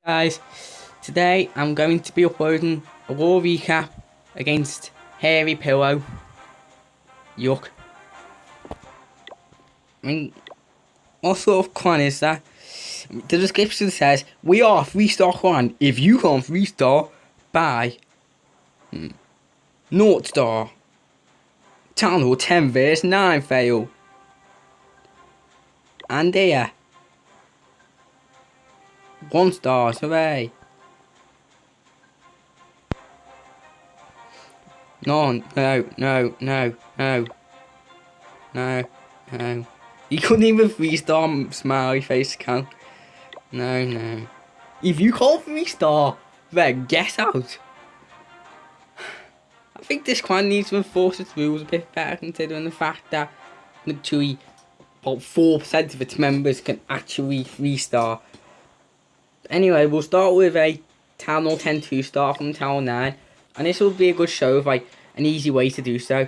Guys, today I'm going to be uploading a war recap against Hairy Pillow. Yuck. I mean, what sort of clan is that? The description says, we are a 3-star clan. If you can't 3-star, bye. 0-star. Town Hall 10 vs 9 fail. And here. 1-star, hooray. No. You couldn't even 3-star smiley face count. No. If you can't 3-star, then get out. I think this clan needs to enforce its rules a bit better, considering the fact that literally about 4% of its members can actually 3-star. Anyway, we'll start with a Town Hall 10 2-star from Town 9. And this will be a good show of like an easy way to do so.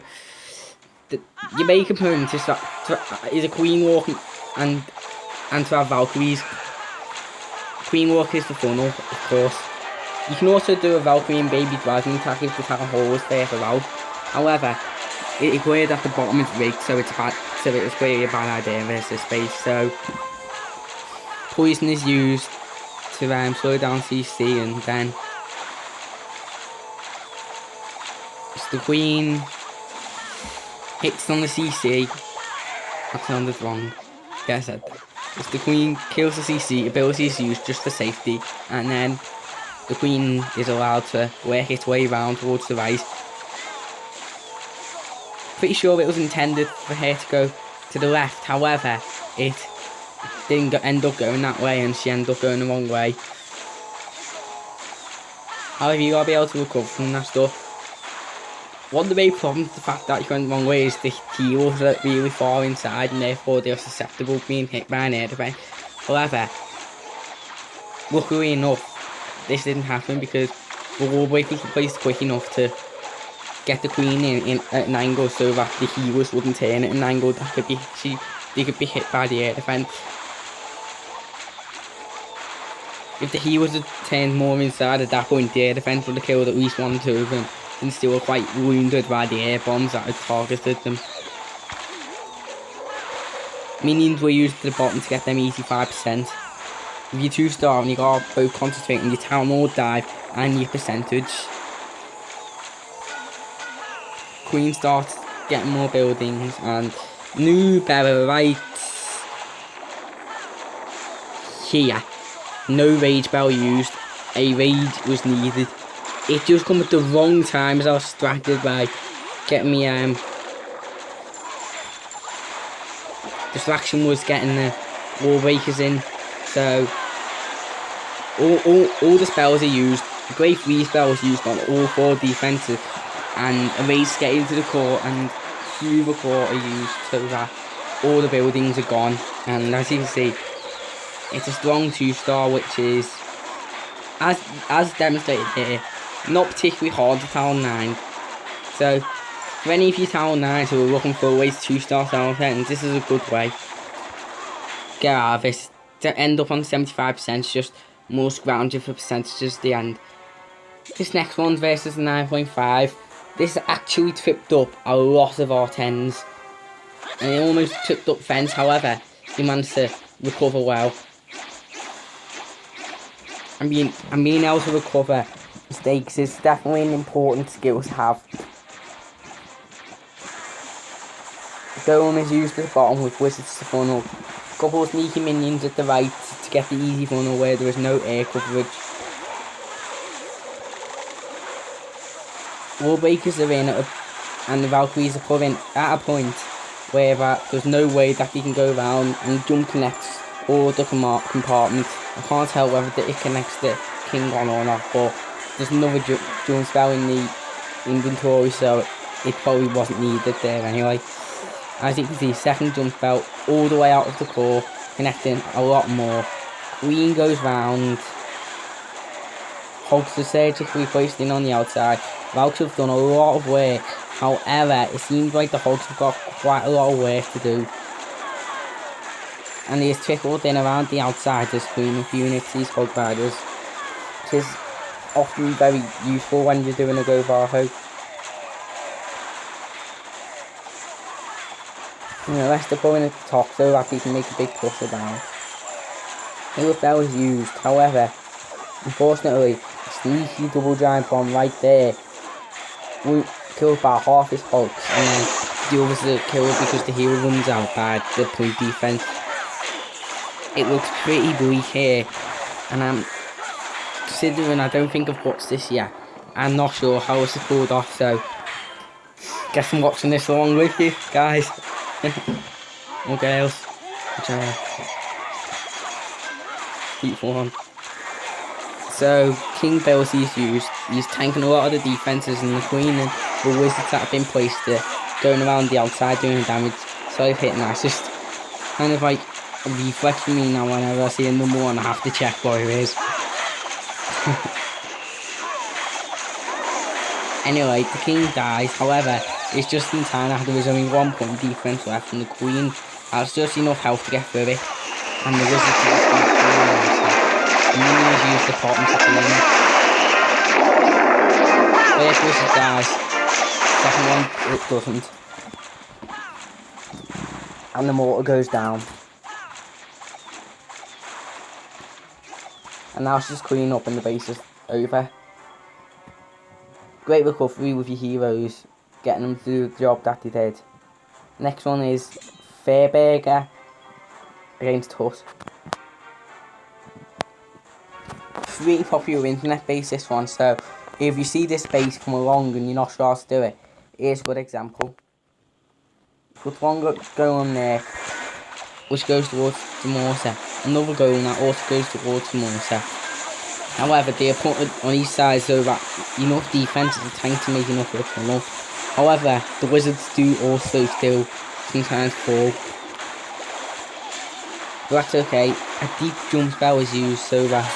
Your main component is a Queen Walk and to have Valkyries. Queen Walk is the funnel, of course. You can also do a Valkyrie and Baby Dragon attack if the Town Hall is there allowed. However, it's weird at the bottom is rigged, so it's really a bad idea versus space. So poison is used to slow down CC, and then it's the Queen hits on the CC. That sounded wrong. Yeah, I said that. It's the Queen kills the CC, ability is used just for safety, and then the Queen is allowed to work its way around towards the right. Pretty sure it was intended for her to go to the left, however, it didn't end up going that way and she ended up going the wrong way. However, you gotta be able to recover from that stuff. One of the main problems with the fact that you're going the wrong way is the heals are really far inside and therefore they're susceptible to being hit by an air defense. However, luckily enough, this didn't happen because the wall break was placed quick enough to get the Queen in at an angle so that the healers wouldn't turn at an angle that they could be hit by the air defense. If the healers had turned more inside at that point, the air defense would have killed at least 1 or 2 of them and still were quite wounded by the air bombs that had targeted them. Minions were used to the bottom to get them easy 5%. If you're 2-star and you got both concentrate on your Town Hall dive and your percentage, Queen starts getting more buildings and new better right here. No rage bell used. A rage was needed. It just come at the wrong time as I was distracted by getting me distraction was getting the wall breakers in. So all the spells are used. The Great Freeze spell is used on all 4 defenses, and a rage to get into the core and through the core are used so that all the buildings are gone. And as you can see, it's a strong 2-star, which is, as demonstrated here, not particularly hard to Town 9. So, for any of you Town 9s who are looking for ways to 2-star Town 10s, this is a good way. Get out of this. To end up on 75% is just more scrounging for percentages at the end. This next one's versus 9.5. This actually tripped up a lot of our 10s. And it almost tripped up Fence, however, he managed to recover well. And being able to recover mistakes is definitely an important skill to have. The Dome is used at the bottom with Wizards to funnel. A couple of sneaky minions at the right to get the easy funnel where there is no air coverage. Wall breakers are in and the Valkyries are put in at a point where there's no way that they can go around, and jump connects all the compartments. I can't tell whether it connects the King on or not, but there's another jump spell in the inventory, so it probably wasn't needed there anyway. As you can see, second jump spell all the way out of the core, connecting a lot more. Queen goes round. Hogs are surgically placed in on the outside. Valkyries have done a lot of work. However, it seems like the Hogs have got quite a lot of work to do. And he's trickled in around the outside to screen of units, these Hog Riders. which is often very useful when you're doing a go barho. Unless they're pulling at the top so that you can make a big cluster down. Hail spell is used, however, unfortunately, a sneaky double giant bomb right there will kill about half his hulks, and then the others are killed because the hero runs out by the point defense. It looks pretty bleak here, and I'm considering I don't think I've watched this yet. I'm not sure how it's pulled off, so guess I'm watching this along with you guys. Or girls, whichever. Keep on. So King Belsi is used. He's tanking a lot of the defenses, and the Queen and the wizards that have been placed there going around the outside doing damage. So I've hit that. It's just kind of like a reflex for me now. Whenever I see a number 1, I have to check what it is. Anyway, the King dies. However, it's just in time after there was only 1 point defense left, and the Queen has just enough health to get through it. And the wizards just the minions use the bottom to kill him. First wizard dies. Second one, it doesn't. And the mortar goes down. And now it's just cleaning up and the base is over. Great recovery with your heroes, getting them to do the job that they did. Next one is Fairburger against Hut. Really popular internet base, this one, so if you see this base come along and you're not sure how to do it, here's a good example. Put one golem there, which goes towards the mortar, another golem that also goes towards the mortar. However, they are put on each side so that enough defense is a tank to make enough of a tunnel. However, the wizards do also still sometimes fall. But that's okay. A deep jump spell is used so that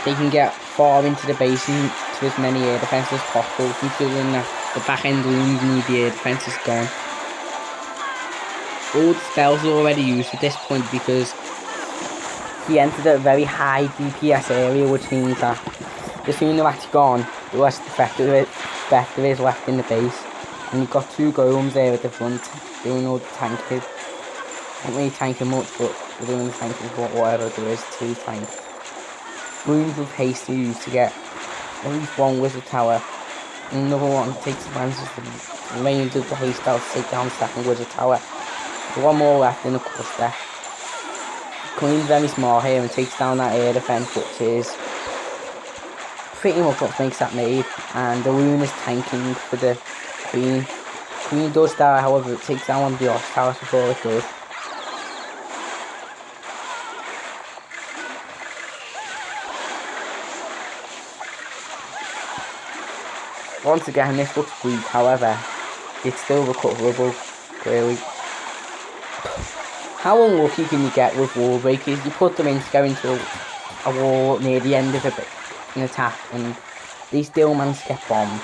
they can get far into the base and to as many air defences as possible, considering that the back end rooms need the air defences gone. All the spells are already used at this point because he entered a very high DPS area, which means that the sooner that's gone, the less effective it is left in the base. And you've got 2 golems there at the front doing all the tanking. Not really tanking much, but they're doing the tanking for whatever there is to tank. Rooms with haste are used to get at least 1 wizard tower, and another one takes advantage of the range of the haste spell to take down the 2nd wizard tower. There's 1 more left in the cluster. Queen's very small here and takes down that air defense, which is pretty much what makes that made. And the rune is tanking for the Queen. Queen does die, however, it takes down one of the Osh towers before it does. Once again, this looks weak, however, it's still recoverable, clearly. How unlucky can you get with wall breakers? You put them in to go into a wall near the end of an attack, and they still manage to get bombed.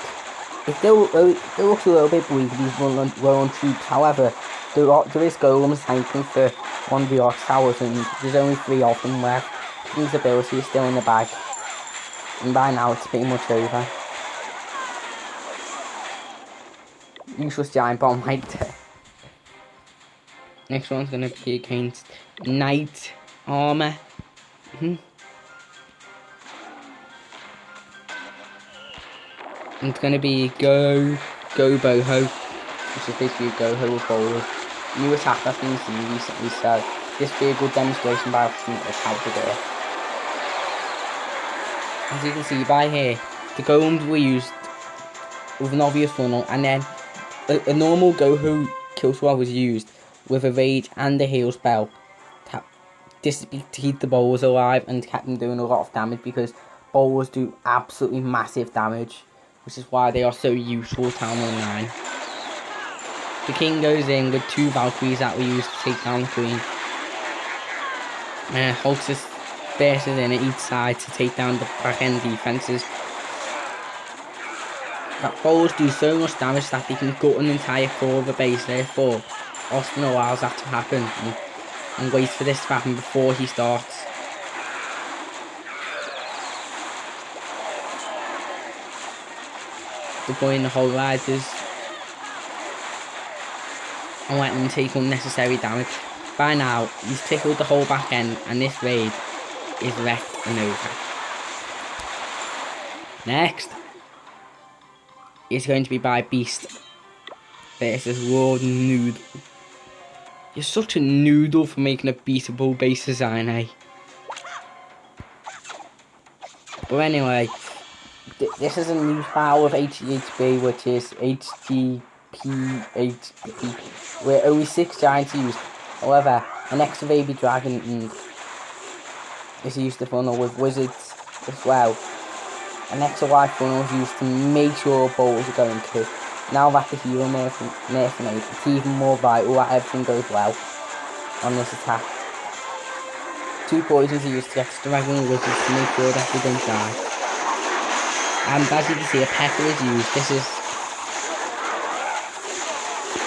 It looks a little bit bleak, these well-on troops, however, there is golems tanking for one of the Arch towers, and there's only 3 of them left. King's ability is still in the bag, and by now it's pretty much over. Useless giant bomb right there. Next one's gonna be against Knight Armor. It's gonna be Go Boho, which is basically Goho with bowlers. New attack that's been seen recently, so this will be a good demonstration by option of how to do it. As you can see by here, the golems were used with an obvious funnel, and then a normal Goho kill swab was used with a rage and a heal spell to keep the bowlers alive and kept them doing a lot of damage, because bowlers do absolutely massive damage, which is why they are so useful Town 9. The King goes in with 2 Valkyries that were used to take down the Queen. Hulks is bursts in at each side to take down the back end defences. That bowlers do so much damage that they can gut an entire core of a base, therefore Austin allows that to happen and waits for this to happen before he starts. deploying the whole riders and letting them take unnecessary damage. By now, he's tickled the whole back end, and this raid is wrecked and over. Next is going to be by Beast versus Raw Noodle. You're such a noodle for making a beatable base design, eh? But anyway, this is a new style of HGHB, which is HGPHB, where only 6 giants are used. However, an extra baby dragon is used to funnel with wizards as well. An extra wide funnel is used to make sure bowls are going to. Now that the hero nerfing, it's even more vital that everything goes well on this attack. 2 poisons are used to get dragon wizards to make sure that they don't die. And as you can see, a pecker is used. This is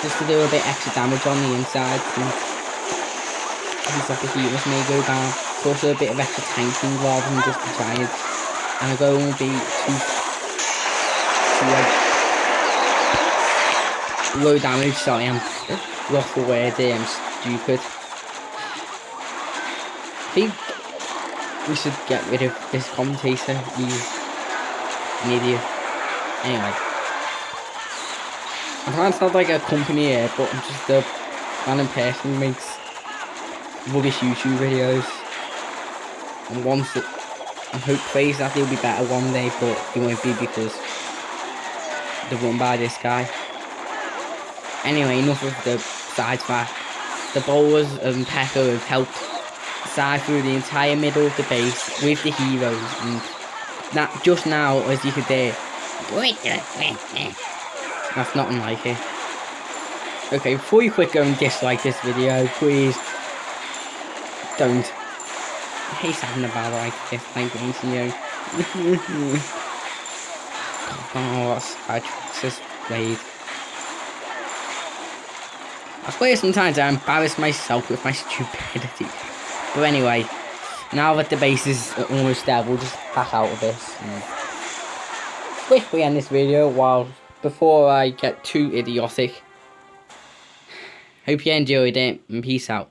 just to do a bit extra damage on the inside, since things like the healers may go down. It's also a bit of extra tanking rather than just the giants. And the goal will be too low damage. Sorry, I'm lost for words here, I'm stupid. I think we should get rid of this commentator. He's an idiot. Anyway, I'm trying to sound like a company here, but I'm just a random person who makes rubbish YouTube videos. And once it, I hope prays that they'll be better one day, but it won't be because they're run by this guy. Anyway, enough of the side fact. The bowlers and Pekka have helped side through the entire middle of the base with the heroes, and that just now, as you could hear, that's not unlike it. Okay, before you quick go and dislike this video, please don't. I hate having a bad like dislike things, you know. Oh, what side tricks this played. I swear sometimes I embarrass myself with my stupidity. But anyway, now that the base is almost there, we'll just back out of this and quickly end this video before I get too idiotic. Hope you enjoyed it, and peace out.